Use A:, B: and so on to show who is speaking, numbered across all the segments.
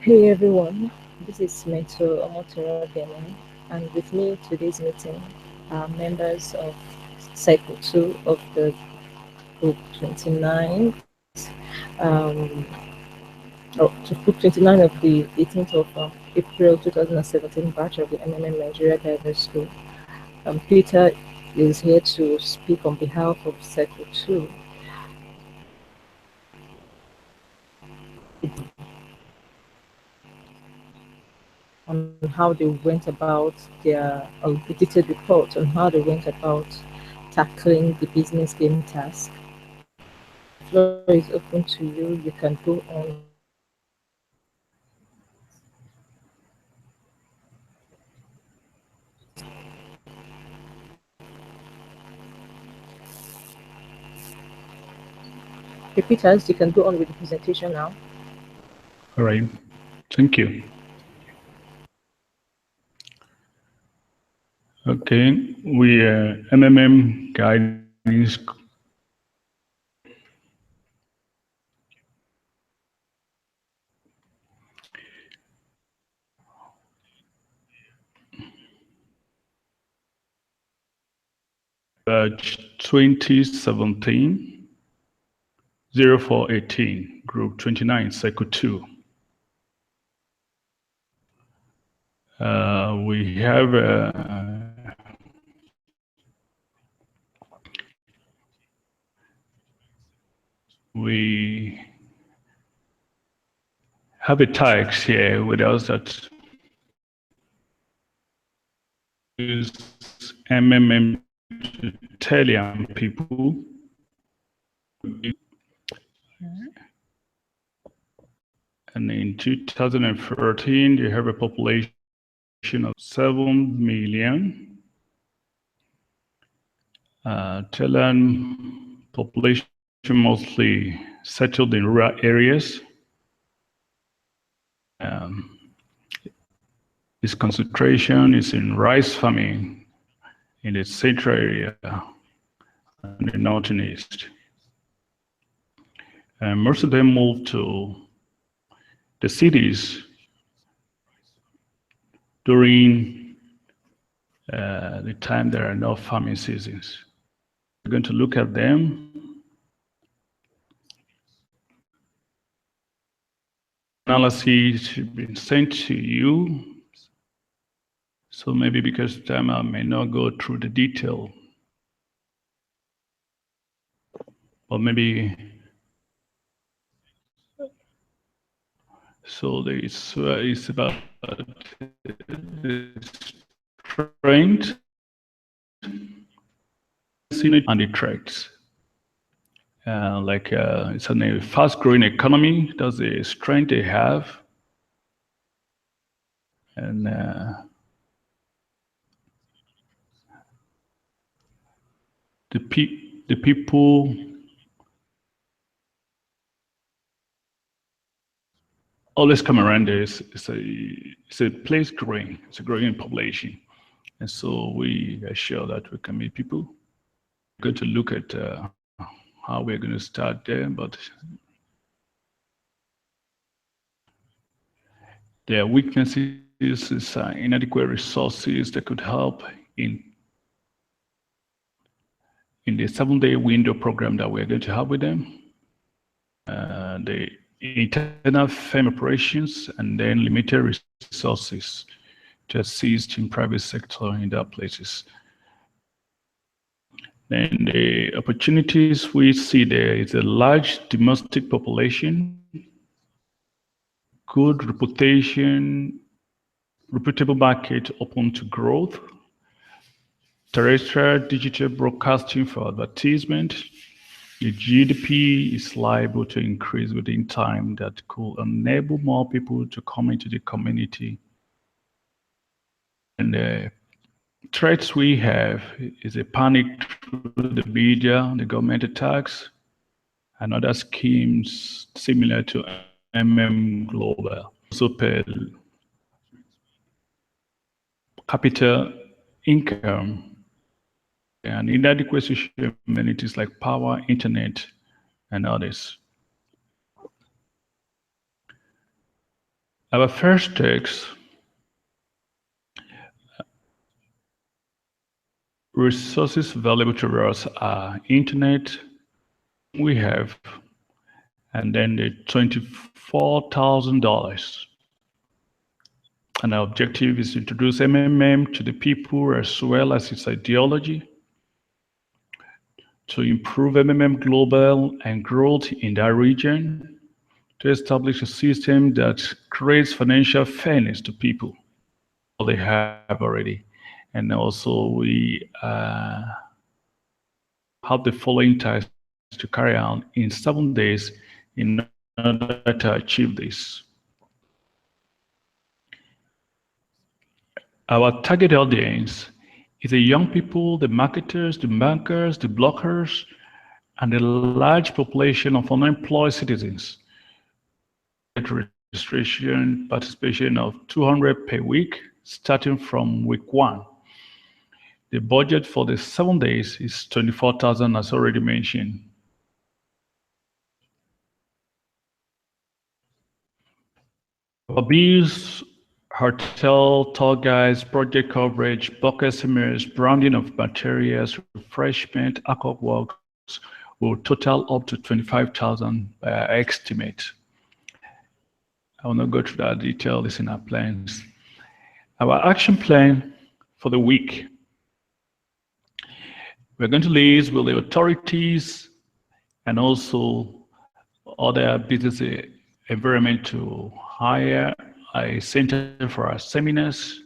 A: Hey everyone, this is Meto Omotoro Demo, and with me today's meeting are members of Cycle 2 of the Group 29, to Group 29 of the 18th of April 2017 batch of the MMM Nigeria Diverse School. Peter is here to speak on behalf of Cycle 2 on how they went about their audited report on how they went about tackling the business game task. The floor is open to you. You can go on. Repeaters, you can go on with the presentation now.
B: All right, thank you. Okay, we MMM guidance. Batch 2017 0418, Group 29, Cycle 2. We have a text here with us that use MMM to tell young people. And in 2013, you have a population of 7 million. Thailand population mostly settled in rural areas. Its concentration is in rice farming in the central area and the north and east. And most of them moved to the cities during the time there are no farming seasons. We're going to look at them. Analysis should be sent to you. So maybe because time I may not go through the detail, or maybe so it's about the strength and the threats. It's a fast-growing economy. That's the strength they have, and the people always come around there. It's a place growing. It's a growing population, and so we are sure that we can meet people. We're going to look at how we're going to start there, but their weaknesses is inadequate resources that could help in the 7-day window program that we're going to have with them. The internal firm operations, and then limited resources to assist in private sector in their places. And the opportunities we see there is a large domestic population, good reputation, reputable market open to growth, terrestrial digital broadcasting for advertisement. The GDP is liable to increase within time that could enable more people to come into the community. And the threats we have is a panic through the media, the government attacks, and other schemes similar to Global. Also per capita income and inadequate social amenities like power, internet, and others. Our first text, resources available to us are internet, we have, and then the $24,000. And our objective is to introduce MMM to the people as well as its ideology, to improve MMM global and growth in that region, to establish a system that creates financial fairness to people. They have already. And also we have the following tasks to carry out in 7 days in order to achieve this. Our target audience is the young people, the marketers, the bankers, the bloggers, and the large population of unemployed citizens. Registration participation of 200 per week, starting from week 1. The budget for the 7 days is 24,000, as already mentioned. Our bills, hotel, tour guides, project coverage, bulk estimates, branding of materials, refreshment, alcohol works will total up to 25,000 by our estimate. I will not go through that detail, it's in our plans. Our action plan for the week. We're going to liaise with the authorities and also other business environment to hire a center for our seminars,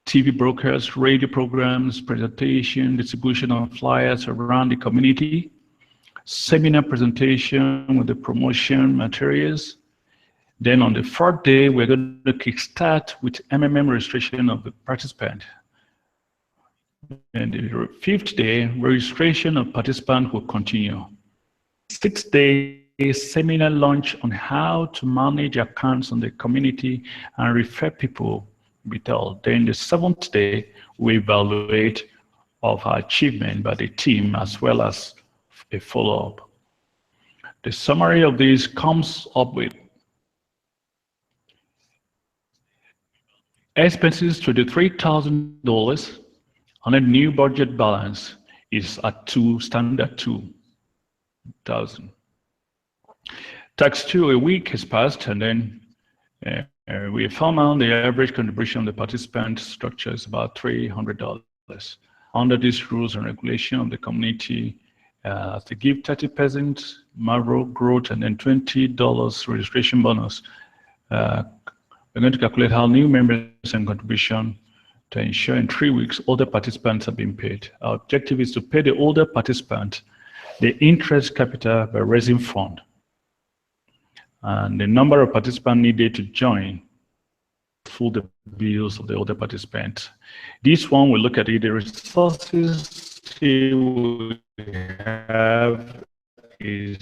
B: TV brokers, radio programs, presentation, distribution of flyers around the community, seminar presentation with the promotion materials. Then on the 4th day, we're going to kickstart with MMM registration of the participant. And the 5th day, registration of participants will continue. 6th day, seminar launch on how to manage accounts on the community and refer people be told. Then the 7th day, we evaluate of our achievement by the team as well as a follow-up. The summary of this comes up with expenses $23,000 and a new budget balance is at standard 2,000. Tax 2 a week has passed, and then we found out the average contribution of the participant structure is about $300. Under these rules and regulation of the community, they give 30% Marvel growth and then $20 registration bonus. We're going to calculate how new members and contribution to ensure in 3 weeks older participants have been paid. Our objective is to pay the older participant the interest capital by raising fund. And the number of participants needed to join full the bills of the older participants. This one we look at it, the resources we have is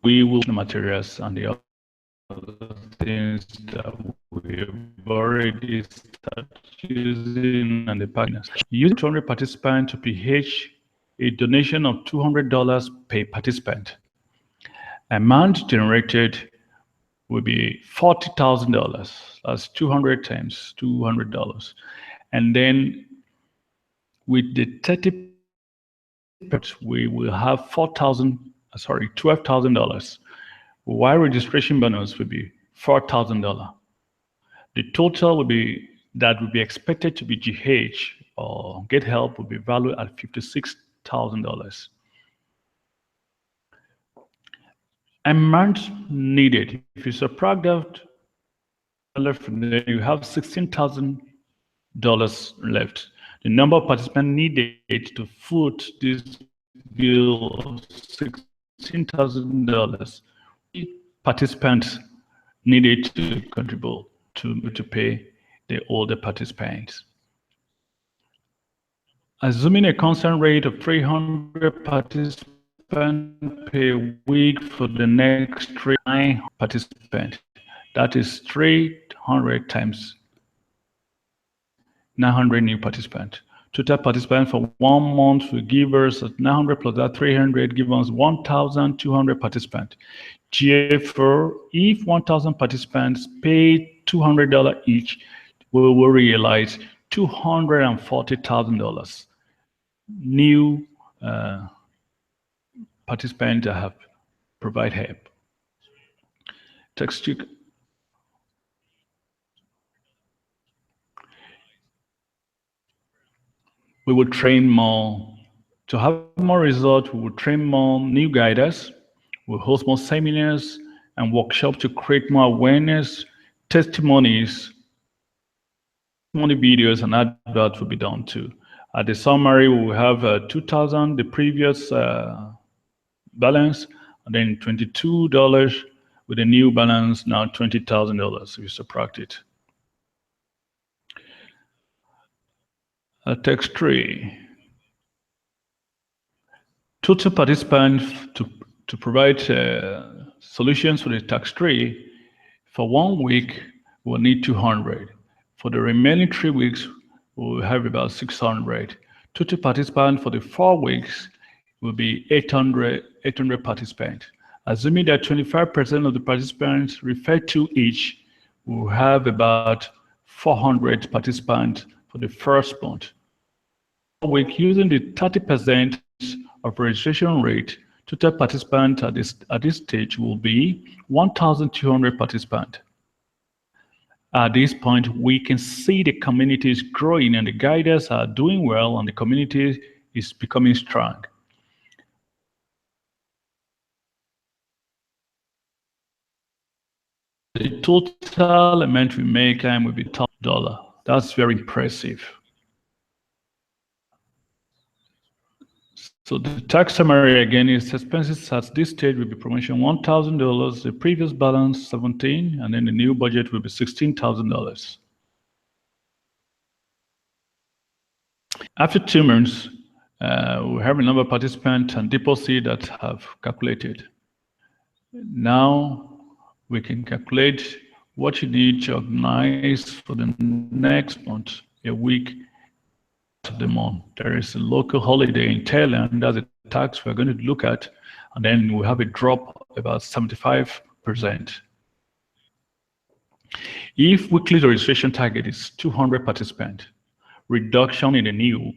B: we will the materials and the other things that we've already started using and the partners. Use 200 participants to PH a donation of $200 per participant. Amount generated will be $40,000. That's 200 times $200. And then with the 30%, we will have $12,000. While registration bonus will be $4,000. The total will be expected to be GH or Get Help will be valued at $56,000. Amount needed. If you subtract that left, then you have $16,000 left. The number of participants needed to foot this bill of $16,000. Participants needed to contribute to pay the older participants. Assuming a constant rate of 300 participants per week for the next 3 participants, that is 300 times 900 new participants. Total participants for 1 month will give us 900 plus that 300, give us 1,200 participants. Therefore, if 1,000 participants pay $200 each, we will realize $240,000 new participants that have provide help. Text we will train more. To have more results, we will train more new guiders, we'll host more seminars and workshops to create more awareness, testimonies, money videos and adverts will be done too. At the summary, we will have 2,000, the previous balance, and then $22 with a new balance, now $20,000 if you subtract it. Text 3. Total participants to provide solutions for the tax tree for 1 week we'll need 200. For the remaining 3 weeks we'll have about 600. Total participants for the 4 weeks will be 800 participants. Assuming that 25% of the participants referred to each, we'll have about 400 participants for the first month. Week using the 30% of registration rate, total participants at this stage will be 1,200 participants. At this point, we can see the community is growing and the guiders are doing well and the community is becoming strong. The total amount we make will be $1,000. That's very impressive. So the tax summary again is expenses at this stage will be promotion $1,000, the previous balance 17, and then the new budget will be $16,000. After 2 months, we have a number of participants and deposits that have calculated. Now we can calculate what you need to organize for the next month, a week of the month. There is a local holiday in Thailand, that's a tax we're going to look at, and then we have a drop about 75%. If weekly registration target is 200 participants, reduction in the new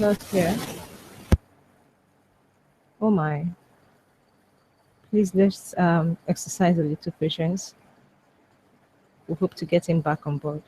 A: Not here. Oh my. Please let's exercise a little patience. We hope to get him back on board.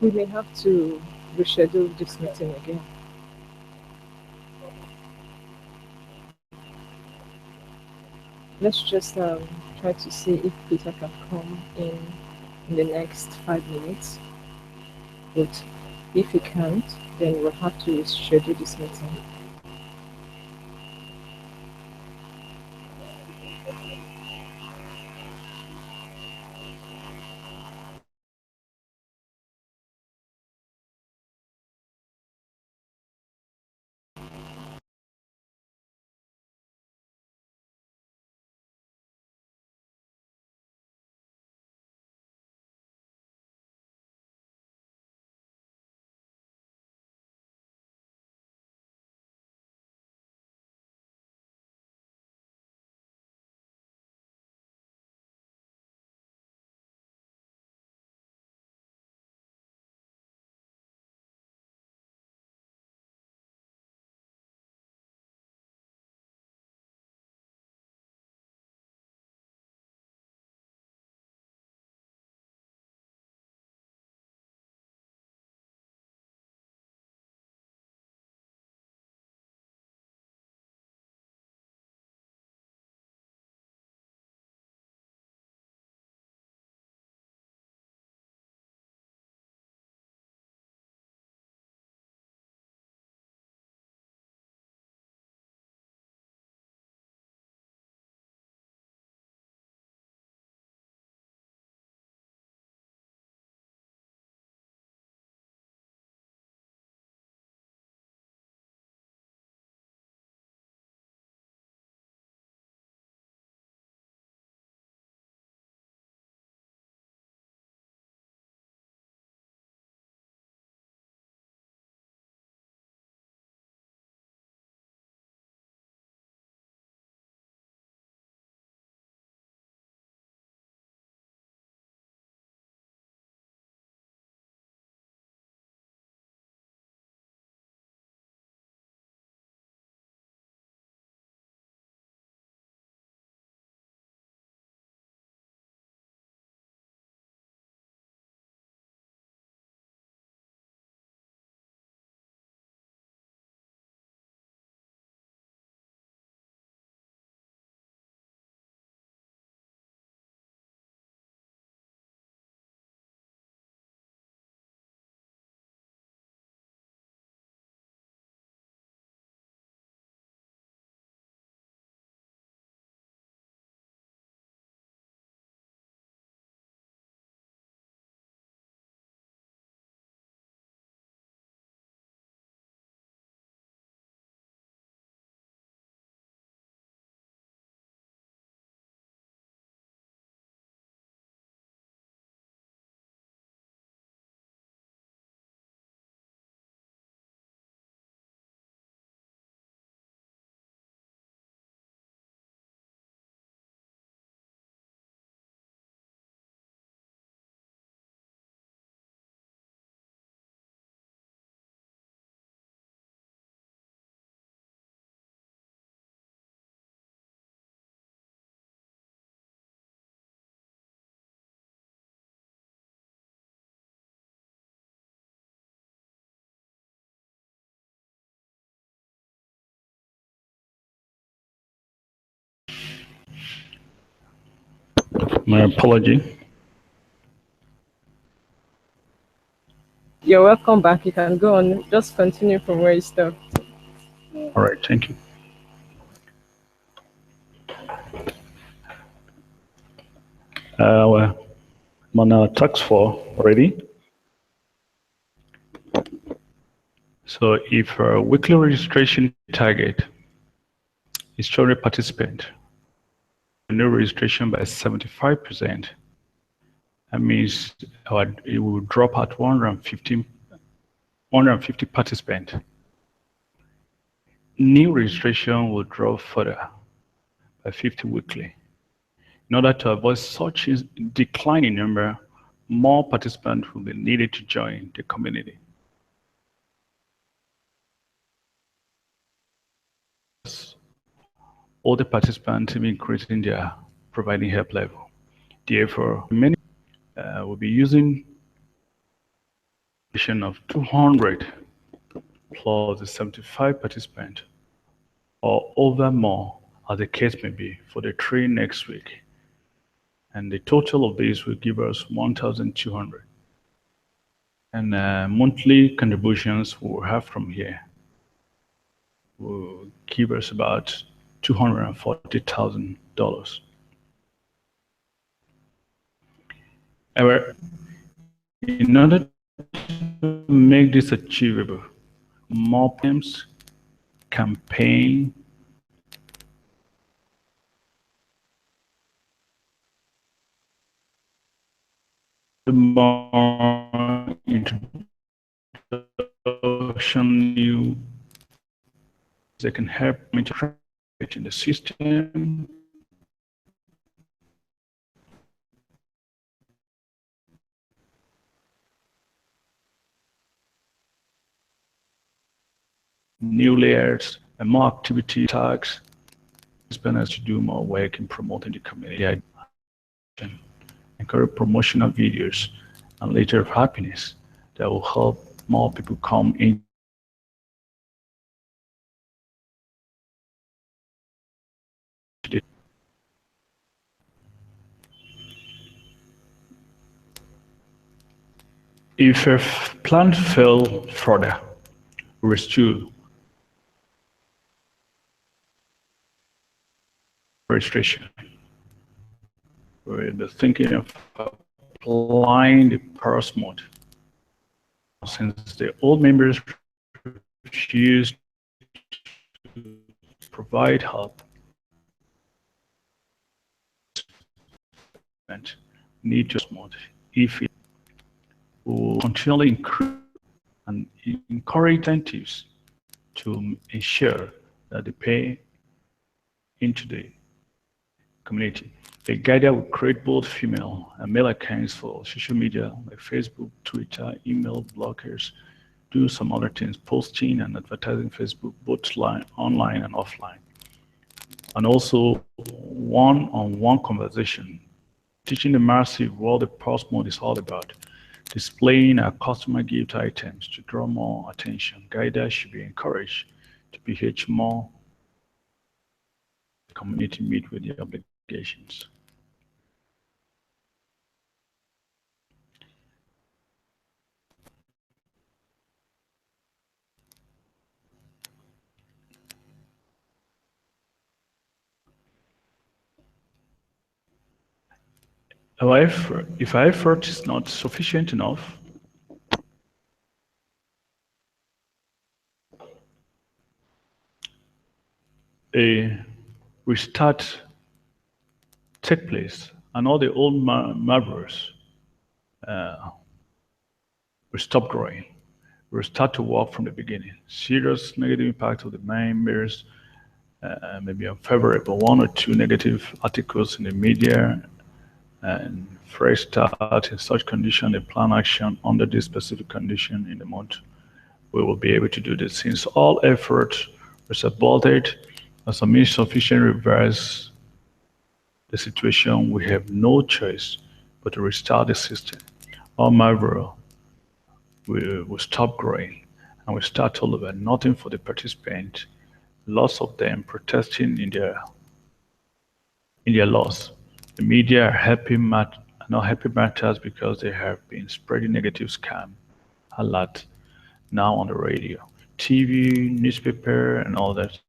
A: we may have to reschedule this meeting again. Let's just try to see if Peter can come in the next 5 minutes. But if he can't, then we'll have to schedule this meeting.
B: My apology.
A: You're welcome back. You can go on. Just continue from where you stopped.
B: All right, thank you. Well, I'm on tax 4 already. So if a weekly registration target is 200 participants, new registration by 75%, that means it will drop at 150 participants. New registration will drop further by 50 weekly. In order to avoid such a decline in number, more participants will be needed to join the community. All the participants have increasing their providing help level. Therefore, many will be using of 200 plus the 75 participants or over more, as the case may be, for the 3 next week. And the total of these will give us 1,200. And monthly contributions we'll have from here will give us about $240,000. However, in order to make this achievable, more PMs, campaign, more introduction new that can help me to in the system. New layers and more activity tags. Spenders to do more work in promoting the community, encourage promotional videos and later of happiness that will help more people come in. If a plan fell further, restore registration. We're thinking of applying the purse mode. Since the old members refused to provide help, and need to mode if it will continually increase and encourage incentives to ensure that they pay into the community. The guide will create both female and male accounts for social media like Facebook, Twitter, email, bloggers, do some other things, posting and advertising Facebook, both online and offline. And also one-on-one conversation, teaching the masses what the pulse mode is all about, displaying our customer gift items to draw more attention. Guiders should be encouraged to PH more community meet with the obligations. However, if our effort is not sufficient enough, a restart take place and all the old marbles will stop growing. We'll start to work from the beginning. Serious negative impact of the members, maybe unfavorable, 1 or 2 negative articles in the media, and fresh start in such condition, a plan action under this specific condition in the month. We will be able to do this. Since all effort was aborted as a insufficient reverse the situation, we have no choice but to restart the system. All Marlboro will stop growing and we start all over. Nothing for the participants. Lots of them protesting in their loss. The media are not happy matters because they have been spreading negative scam a lot now on the radio, TV, newspaper, and all that.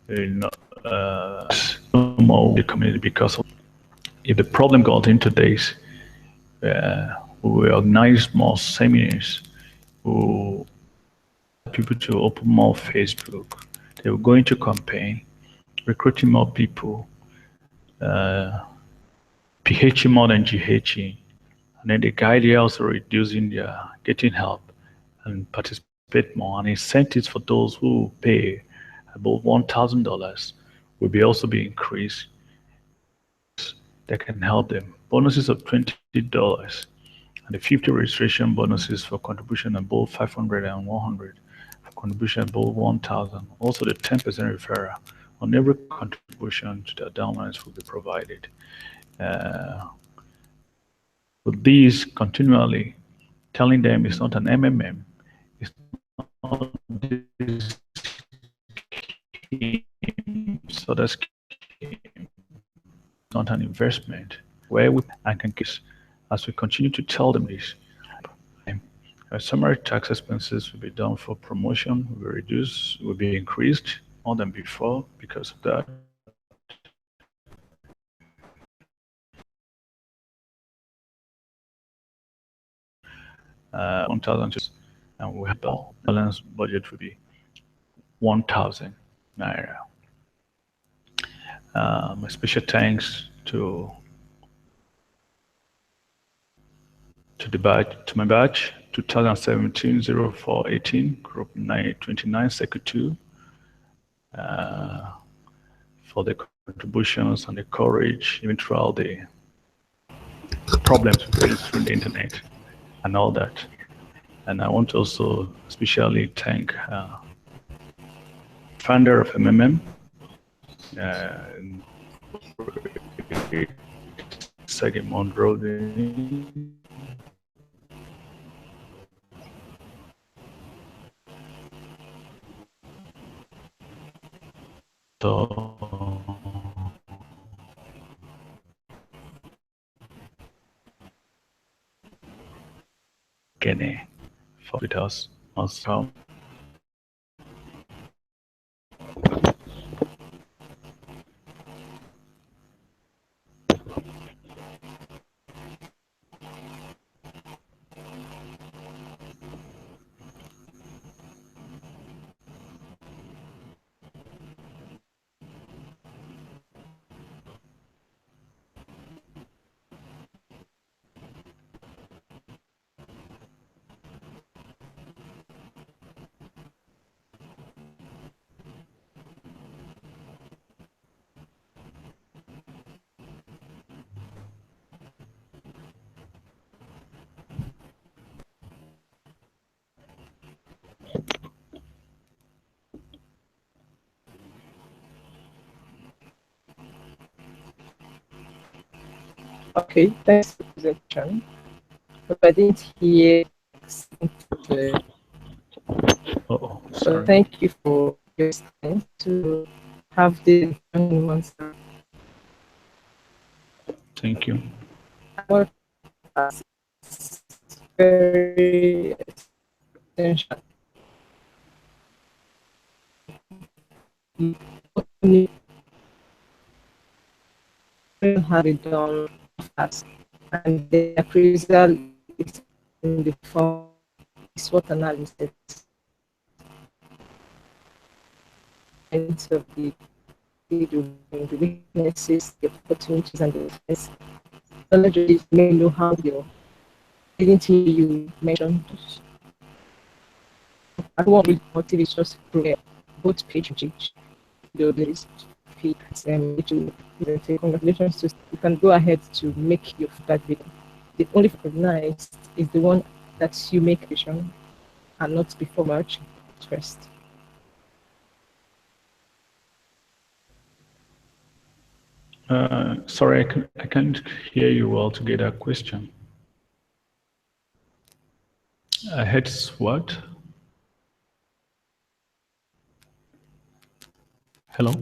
B: The community because of, if the problem got into this, we will organize more seminars, we people to open more Facebook. They were going to campaign, recruiting more people, PH more than GH, and then the guide also reducing their getting help and participate more, and incentives for those who pay above $1,000 will be also be increased that can help them. Bonuses of $20 and the 50 registration bonuses for contribution above 500 and 100 for contribution above 1,000. Also the 10% referral on every contribution to the downlines will be provided. these continually telling them it's not an MMM, it's not this so that's not an investment where we and can kiss as we continue to tell them this. Summary tax expenses will be done for promotion, will be reduced, will be increased more than before because of that. $1,000 and we have balance budget will be 1,000 naira. A special thanks to my batch 2017-0418 group 929 circuit 2 for the contributions and the courage even throughout the problems we face through the internet and all that. And I want to also especially thank founder of MMM, Sergey Monroe. Kene for with us also.
A: Okay, thanks for the presentation. But I didn't hear. So thank you for your time to have the answer.
B: Thank you.
A: Very essential. Have it done fast, and the appraisal is in the form SWOT analysis of the weaknesses, the opportunities, and the threats. Knowledge may know how your didn't hear you mention. I want to motive is just both page this congratulations to you can go ahead to make your feedback video. The only recognized is the one that you make vision and not before March 1st.
B: Sorry, I can't hear you well to get that question. I heard what? Hello?